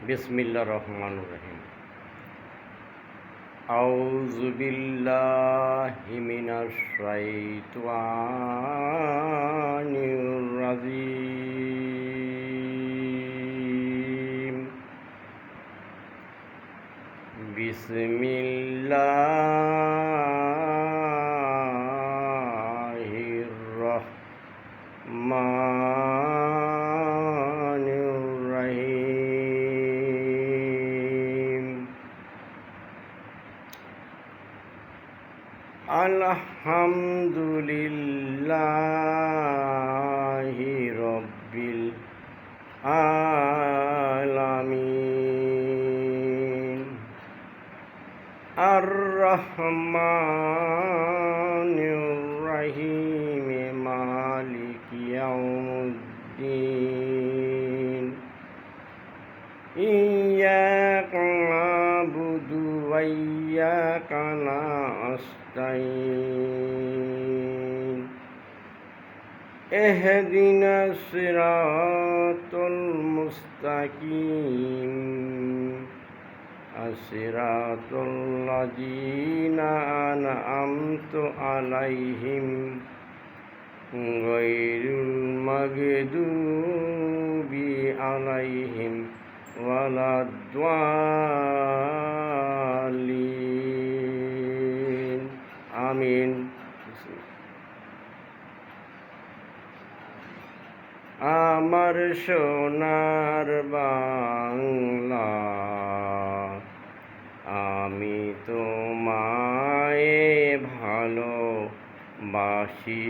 বিসমিল্লাহির রহমানির রহিম। আউযু বিল্লাহি মিনাশ শাইতানির রাজিম। বিসমিল্লাহির রহমানির রহিম। আলহামদুলিল্লাহি রব্বিল আলামিন। আর রহমানির রহিম। মালিকি ইয়াউমিদ্দিন। ইয়্যাকা না'বুদু ওয়া ইয়্যাকা নাস্তাঈন। ইহদিনাস সিরাতাল মুস্তাকিম। সিরাতাল লাযীনা আন'আমতা আলাইহিম গায়রিল মাগদুবি আলাইহিম ওয়ালাদ-দাল্লিন। আমিন। আমার সোনার বাংলা, আমি তোমায় ভালোবাসি।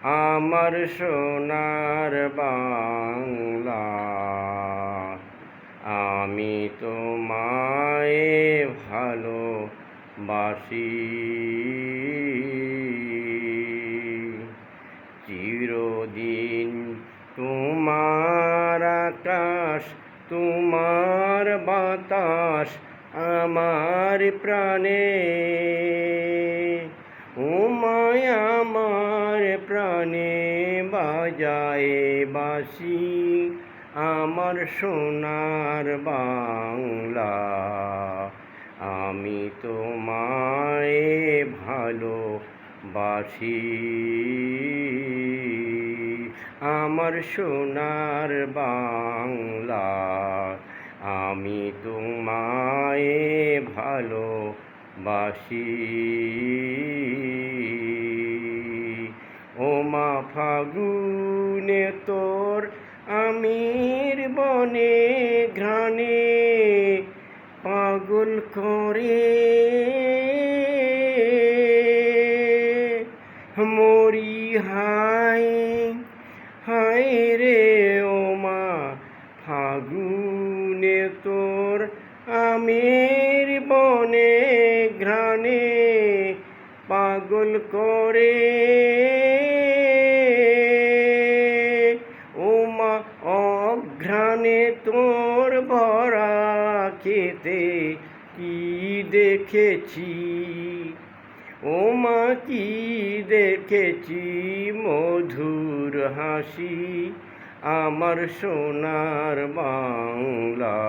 আমার সোনার বাংলা, আমি তোমায় ভালোবাসি। চিরদিন তোমার আকাশ, তোমার বাতাস আমার প্রাণে। ওমায় আমার প্রাণে বাজায় বাঁশি। আমার সোনার বাংলা, আমি তোমায় ভালোবাসি। আমার সোনার বাংলা, আমি তোমায় ভালোবাসি। ওমা ফাগুনে তোর আমির বনে ঘ্রাণে পাগল করে মরি হায় হায় রে। ওমা ফাগুনে তোর আমির বনে ঘ্রাণে পাগল করে। ওমা অঘ্রাণে তোর ভরা খেতে কি দেখেছি। ওমা কি দেখেছি মধুর হাসি। আমার সোনার বাংলা,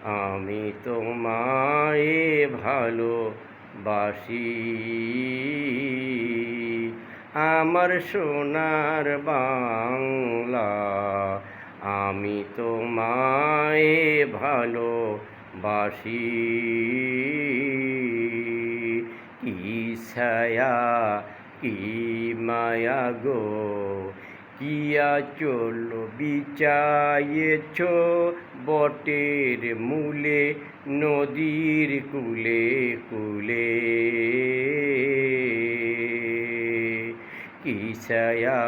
আমি তোমায় ভালোবাসি। আমার সোনার বাংলা, আমি তোমায় ভালোবাসি। কি ছায়া কি মায়া গো, কি আঁচল বিছায়েছ বটের মূলে নদীর কূলে কূলে। কি ছায়া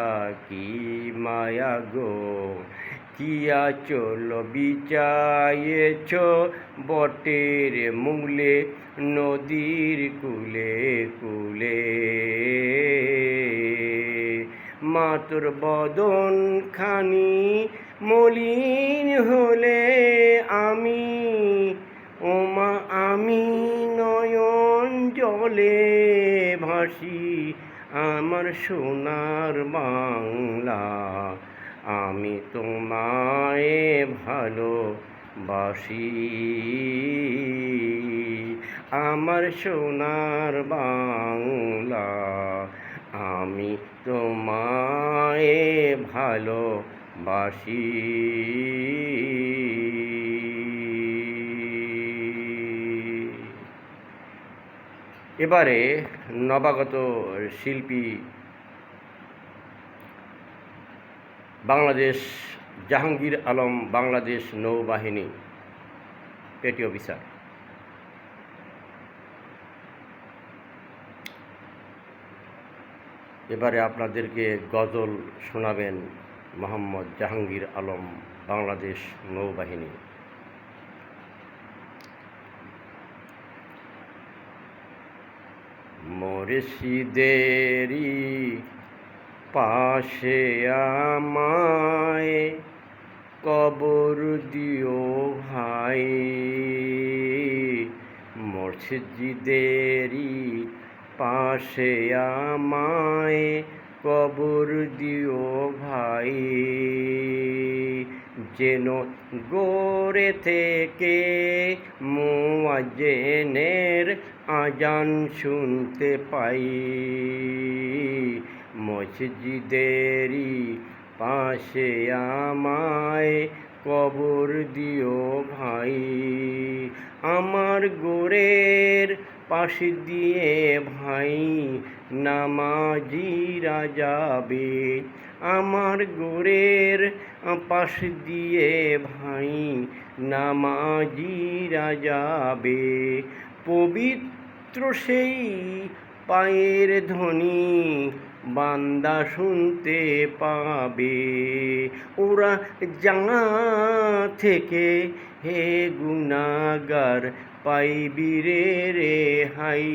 কি মায়া গো, কি আঁচল বিছায়েছ বটের মূলে নদীর কূলে কূলে। মা তোর বদন খানি মলিন হলে আমি, ওমা আমি নয়ন জলে ভাসি। আমার সোনার বাংলা, আমি তোমায় ভালোবাসি। আমার সোনার বাংলা, আমি তোমায় ভালোবাসি। এবারে নবাগত শিল্পী বাংলাদেশ জাহাঙ্গীর আলম, বাংলাদেশ নৌবাহিনী, পেটি অফিসার। এবারে আপনাদেরকে গজল শোনাবেন মোহাম্মদ জাহাঙ্গীর আলম, বাংলাদেশ নৌবাহিনী। মুর্শিদেরই পাশে আমায় কবর দিও ভাই, মুর্শিদেরই পাশে আমায় কবর দিও ভাই, যেন গোরে থেকে মুয়াজ্জিনের আজান শুনতে পাই, মসজিদেরই পাশে আমায় কবর দিও ভাই। আমার গোরের পাশ দিয়ে ভাই নামাজিরা যাবে, আমার গোরের পাশ দিয়ে ভাই নামাজিরা যাবে, পবিত্র সেই পায়ের ধ্বনি বান্দা শুনতে পাবে, ওরা জান্নাত থেকে হে গুনাহগার পাইবি রে রেহাই,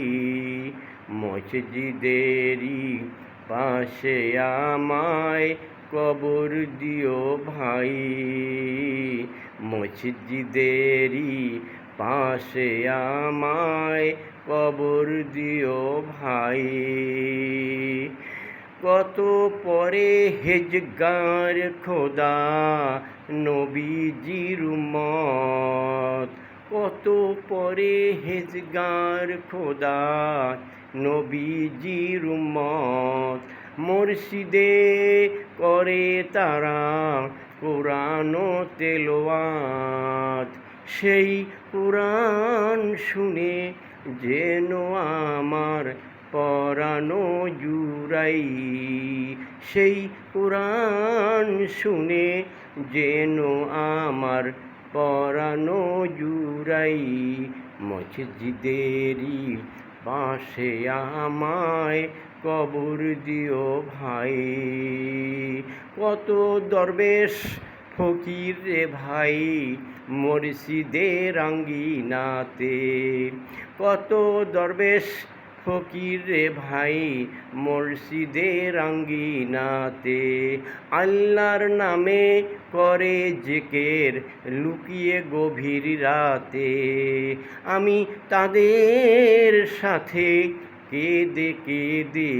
মসজিদেরই পাশে আমায় কবর দিও ভাই, মসজিদেরই পাশে আমায় কবর দিও ভাই। কত পরে হেজগার খোদা নবীজির উম্মত, কত পরে হেজগার খোদা নবীজির উম্মত, মুর্শিদে করে তারা কোরআন তেলাওয়াত, সেই কোরআন শুনে যেন আমার পরাণ জুড়াই, সেই কোরআন শুনে যেন আমার পরাণ জুড়াই, মসজিদেরই পাশে আমায় কবর দিও ভাই। কত দরবেশ ফকির রে ভাই মুর্শিদের আঙ্গিনাতে, কত দরবেশ ফকির রে ভাই মুর্শিদের আঙ্গিনাতে, আল্লাহর নামে করে জিকির লুকিয়ে গভীর রাতে, আমি তাদের সাথে কেঁদে কেঁদে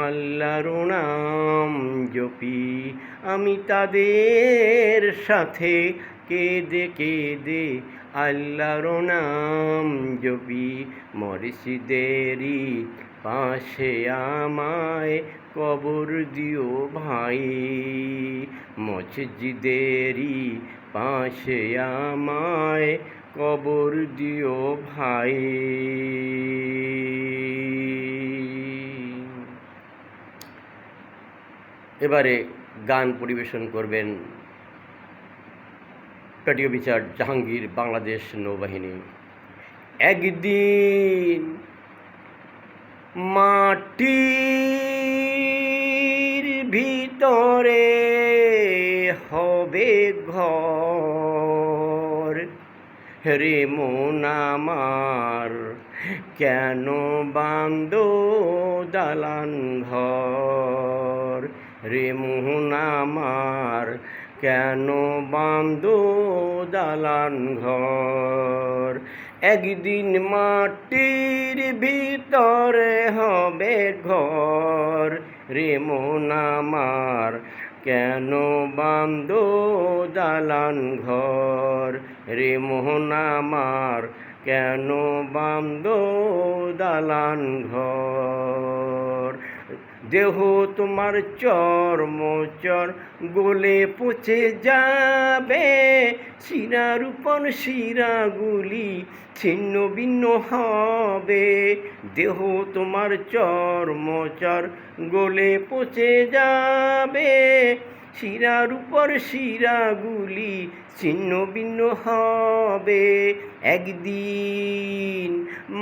আল্লাহর নাম জপি, আমি তাদের সাথে কেঁদে কেঁদে আল্লাহর নাম জপি, মুর্শিদেরই পাশে আমায় কবর দিও ভাই, মসজিদেরই পাশে আমায় কবর দিও ভাই। এবারে গান পরিবেশন করবেন পেটি অফিসার জাহাঙ্গীর, বাংলাদেশ নৌবাহিনী। একদিন মাটির ভিতরে হবে ঘর, রে মন আমার কেন বাঁধো দালান ঘর, রে মন আমার কেন বাঁধো দালান ঘর, একদিন মাটির ভিতরে হবে ঘর, রে মন আমার কেন বাঁধো দালান ঘর রে মোহন আমার কেন বাঁধো দালান ঘর দেহ তোমার চর্মচর গলে পচে যাবে শিরার উপর শিরাগুলি ছিন্ন ভিন্ন হবে দেহ তোমার চর্মচর গলে পচে যাবে শিরার উপর শিরাগুলি ছিন্ন ভিন্ন হবে একদিন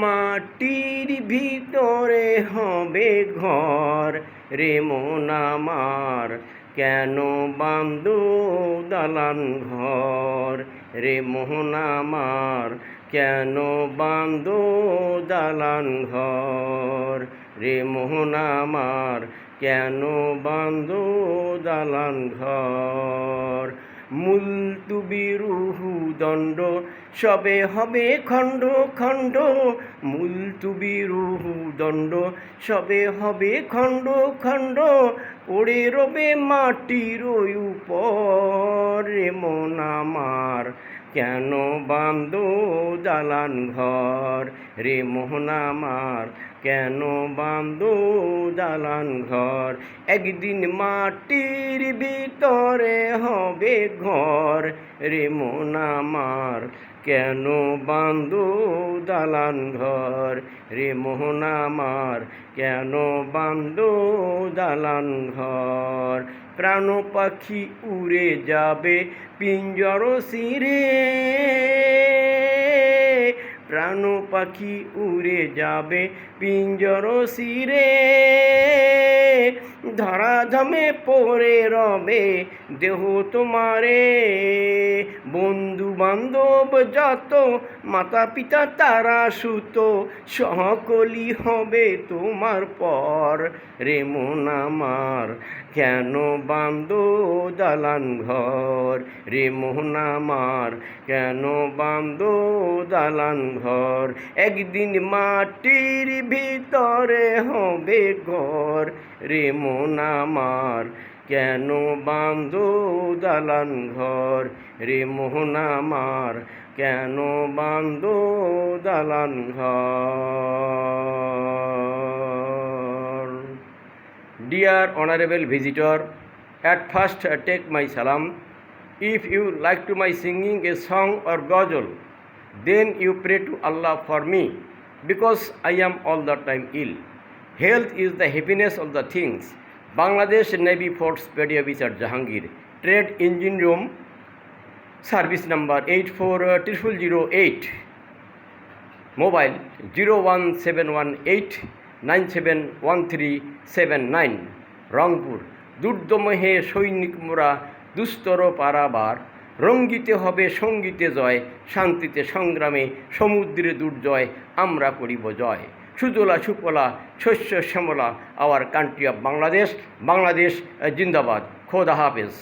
মাটির ভিতরে হবে ঘর রে মন আমার কেন বাঁধো দালান ঘর রে মোহন আমার কেন বাঁধো দালান ঘর রে মোহন আমার কেন বাঁধো দালান ঘর মুলতুবি রুহু দণ্ড সবে হবে খণ্ড খণ্ড মুলতুবি রুহু দণ্ড সবে হবে খণ্ড খণ্ড পড়ে রবে মাটির উপর রে মন আমার কেন বাঁধো দালান ঘর রে মোহন আমার কেন বাঁধো দালান ঘর একদিন মাটির ভিতরে হবে ঘর রে মন আমার কেন বাঁধো দালান ঘর রে মোহন আমার কেন বাঁধো দালান ঘর প্রাণ পাখি উড়ে যাবে পিঞ্জর শিরে প্রাণ পাখি উড়ে যাবে পিঞ্জর শিরে ধরাধামে পড়ে রবে দেহ তোমারে বন্ধু বান্ধব যত মাতা পিতা তারা সুত সকলই হবে তোমার পর রে মন আমার কেন বাঁধো দালান ঘর রে মোহন আমার কেন বাঁধো দালান ঘর একদিন মাটির ভিতরে হবে ঘর রে মন আমার কেন বাঁধো দালান ঘর রে মোহন আমার কেন বাঁধো দালান ঘর Dear honorable visitor, at first take my salam. If you like to my singing a song or ghazal, then you pray to Allah for me, because I am all the time ill. Health is the happiness of the things. Bangladesh Navy Force Petty Officer Jahangir, Trade Engine Room, Service number 840008, Mobile 01718971379, Rangpur দুর্দম হে সৈনিক মোরা দুস্তর পারাবার রঙ্গিতে হবে সঙ্গীতে জয় শান্তিতে সংগ্রামে সমুদ্রে দুর্জয় আমরা করিব জয় সুজলা সুফলা শস্য শ্যামলা our country of Bangladesh Bangladesh জিন্দাবাদ খোদা হাফেজ।